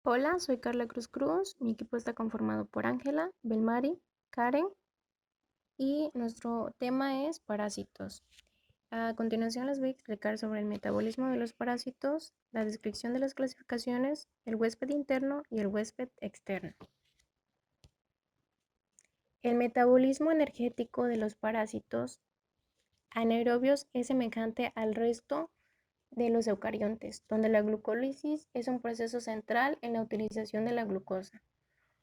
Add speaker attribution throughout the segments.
Speaker 1: Hola, soy Carla Cruz Cruz. Mi equipo está conformado por Ángela, Belmari, Karen y nuestro tema es parásitos. A continuación les voy a explicar sobre el metabolismo de los parásitos, la descripción de las clasificaciones, el huésped interno y el huésped externo. El metabolismo energético de los parásitos anaerobios es semejante al resto de los eucariontes, donde la glucólisis es un proceso central en la utilización de la glucosa.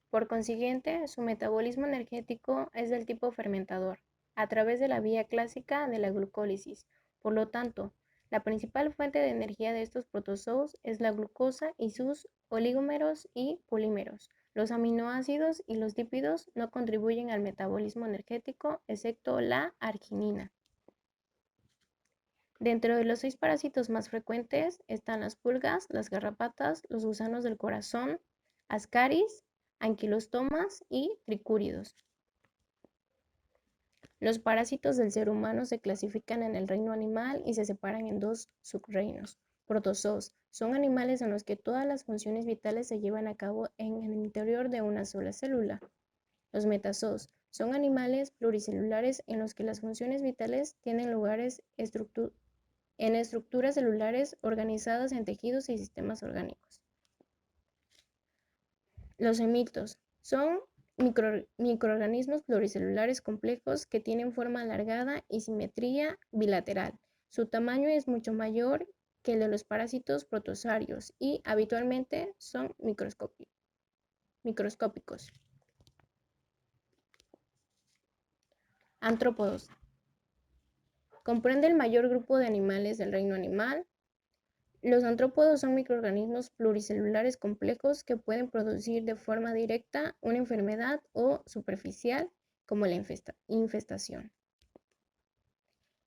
Speaker 1: Por consiguiente, su metabolismo energético es del tipo fermentador, a través de la vía clásica de la glucólisis. Por lo tanto, la principal fuente de energía de estos protozoos es la glucosa y sus oligómeros y polímeros. Los aminoácidos y los lípidos no contribuyen al metabolismo energético, excepto la arginina. Dentro de los 6 parásitos más frecuentes están las pulgas, las garrapatas, los gusanos del corazón, ascaris, anquilostomas y tricúridos. Los parásitos del ser humano se clasifican en el reino animal y se separan en 2 subreinos. Protozoos son animales en los que todas las funciones vitales se llevan a cabo en el interior de una sola célula. Los metazoos son animales pluricelulares en los que las funciones vitales tienen lugares en estructuras celulares organizadas en tejidos y sistemas orgánicos. Los hemitos son microorganismos pluricelulares complejos que tienen forma alargada y simetría bilateral. Su tamaño es mucho mayor que el de los parásitos protozoarios y habitualmente son microscópicos. Antrópodos. Comprende el mayor grupo de animales del reino animal. Los antrópodos son microorganismos pluricelulares complejos que pueden producir de forma directa una enfermedad o superficial, como la infestación.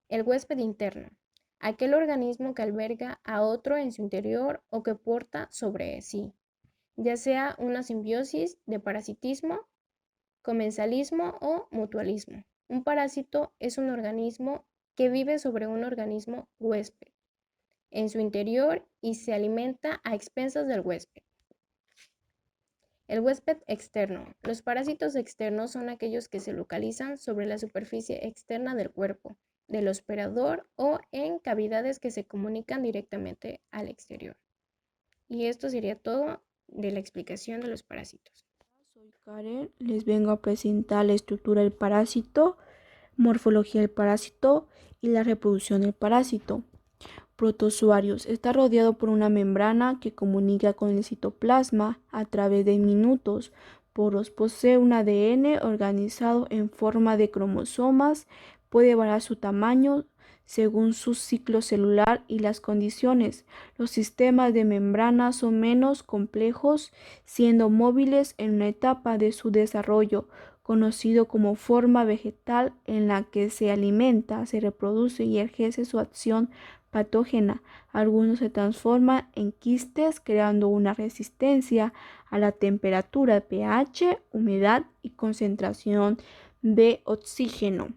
Speaker 1: El huésped interno. Aquel organismo que alberga a otro en su interior o que porta sobre sí, ya sea una simbiosis de parasitismo, comensalismo o mutualismo. Un parásito es un organismo que vive sobre un organismo huésped en su interior y se alimenta a expensas del huésped. El huésped externo. Los parásitos externos son aquellos que se localizan sobre la superficie externa del cuerpo del hospedador o en cavidades que se comunican directamente al exterior. Y esto sería todo de la explicación de los parásitos.
Speaker 2: Soy Karen, les vengo a presentar la estructura del parásito, morfología del parásito y la reproducción del parásito. Protozoarios. Está rodeado por una membrana que comunica con el citoplasma a través de minutos poros. Posee un ADN organizado en forma de cromosomas. Puede variar su tamaño según su ciclo celular y las condiciones. Los sistemas de membrana son menos complejos, siendo móviles en una etapa de su desarrollo, conocido como forma vegetal, en la que se alimenta, se reproduce y ejerce su acción patógena. Algunos se transforman en quistes, creando una resistencia a la temperatura, pH, humedad y concentración de oxígeno.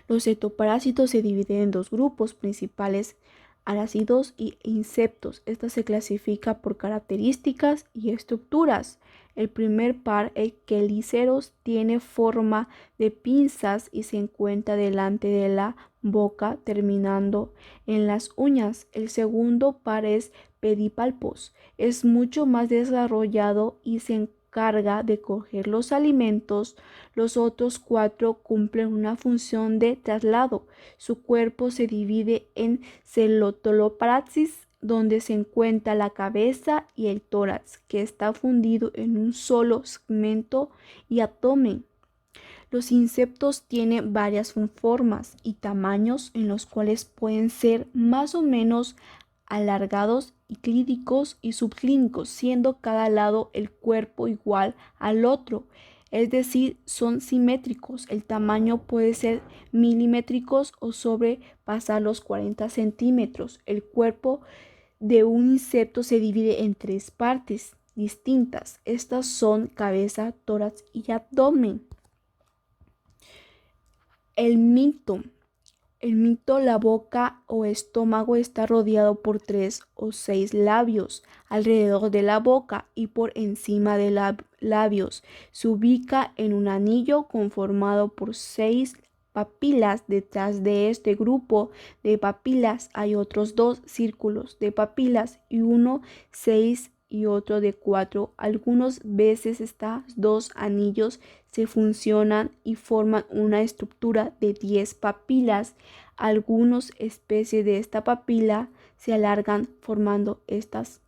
Speaker 2: Los ectoparásitos se dividen en 2 grupos principales: arácnidos y insectos. Esta se clasifica por características y estructuras. El primer par, el quelíceros, tiene forma de pinzas y se encuentra delante de la boca, terminando en las uñas. El segundo par es pedipalpos. Es mucho más desarrollado y se encarga de coger los alimentos. Los otros 4 cumplen una función de traslado. Su cuerpo se divide en celotolopraxis, donde se encuentra la cabeza y el tórax, que está fundido en un solo segmento, y abdomen. Los insectos tienen varias formas y tamaños, en los cuales pueden ser más o menos alargados y clínicos y subclínicos, siendo cada lado el cuerpo igual al otro. Es decir, son simétricos. El tamaño puede ser milimétricos o sobrepasar los 40 centímetros. El cuerpo de un insecto se divide en 3 partes distintas. Estas son cabeza, tórax y abdomen. El mito. El mito, la boca o estómago está rodeado por 3 o 6 labios alrededor de la boca y por encima de los labios. Se ubica en un anillo conformado por 6 papilas. Detrás de este grupo de papilas hay otros 2 círculos de papilas y uno 6 y otro de 4. Algunas veces estos 2 anillos se fusionan y forman una estructura de 10 papilas. Algunas especies de esta papila se alargan formando estas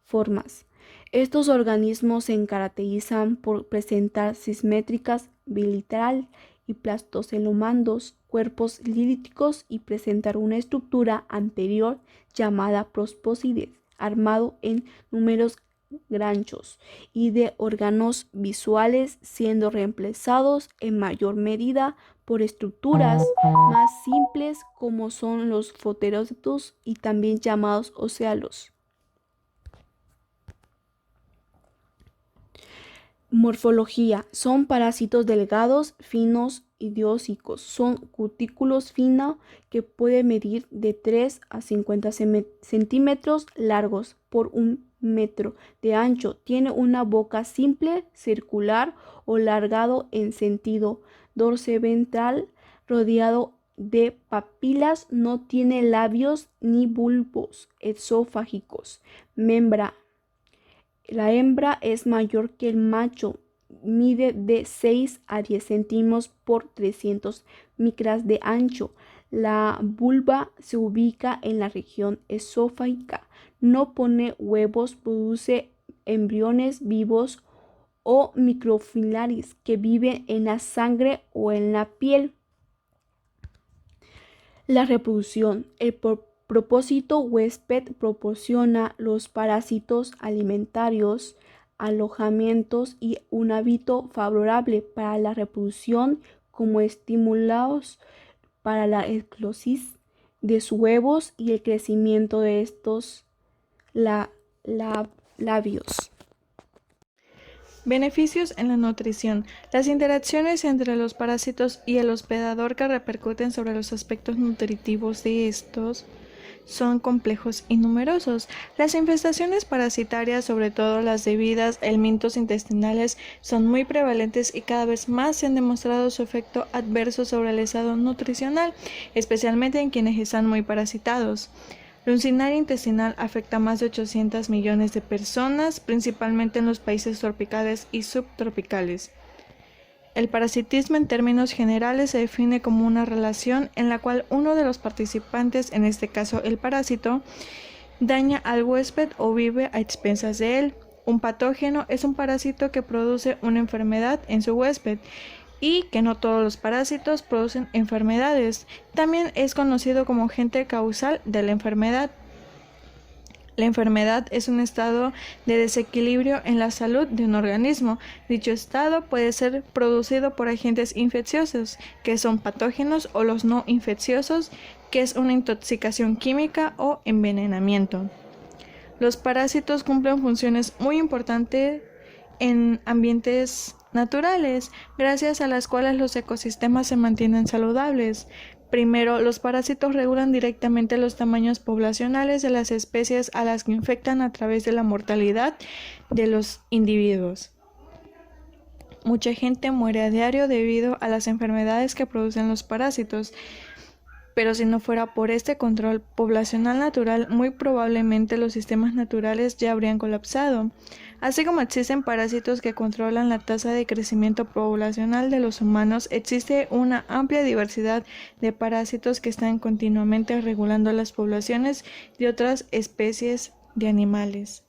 Speaker 2: formas. Estos organismos se caracterizan por presentar simétricas bilateral y plastocelomandos, cuerpos líticos y presentar una estructura anterior llamada probóscides, armado en números ganchos y de órganos visuales, siendo reemplazados en mayor medida por estructuras más simples como son los foterócitos y también llamados ocelos. Morfología. Son parásitos delgados, finos y dióxicos. Son cutículos finos que pueden medir de 3 a 50 centímetros largos por 1 metro de ancho. Tiene una boca simple, circular o largado en sentido dorsoventral, rodeado de papilas. No tiene labios ni bulbos esofágicos. Membra. La hembra es mayor que el macho, mide de 6 a 10 centímetros por 300 micras de ancho. La vulva se ubica en la región esofágica. No pone huevos, produce embriones vivos o microfilarias que viven en la sangre o en la piel. La reproducción. El propósito huésped proporciona los parásitos alimentarios, alojamientos y un hábito favorable para la reproducción como estímulos para la eclosis de sus huevos y el crecimiento de estos labios.
Speaker 3: Beneficios en la nutrición. Las interacciones entre los parásitos y el hospedador que repercuten sobre los aspectos nutritivos de estos son complejos y numerosos. Las infestaciones parasitarias, sobre todo las debidas a helmintos intestinales, son muy prevalentes y cada vez más se han demostrado su efecto adverso sobre el estado nutricional, especialmente en quienes están muy parasitados. La urinaria intestinal afecta a más de 800 millones de personas, principalmente en los países tropicales y subtropicales. El parasitismo en términos generales se define como una relación en la cual uno de los participantes, en este caso el parásito, daña al huésped o vive a expensas de él. Un patógeno es un parásito que produce una enfermedad en su huésped y que no todos los parásitos producen enfermedades. También es conocido como agente causal de la enfermedad. La enfermedad es un estado de desequilibrio en la salud de un organismo. Dicho estado puede ser producido por agentes infecciosos, que son patógenos, o los no infecciosos, que es una intoxicación química o envenenamiento. Los parásitos cumplen funciones muy importantes en ambientes naturales, gracias a las cuales los ecosistemas se mantienen saludables. Primero, los parásitos regulan directamente los tamaños poblacionales de las especies a las que infectan a través de la mortalidad de los individuos. Mucha gente muere a diario debido a las enfermedades que producen los parásitos, pero si no fuera por este control poblacional natural, muy probablemente los sistemas naturales ya habrían colapsado. Así como existen parásitos que controlan la tasa de crecimiento poblacional de los humanos, existe una amplia diversidad de parásitos que están continuamente regulando las poblaciones de otras especies de animales.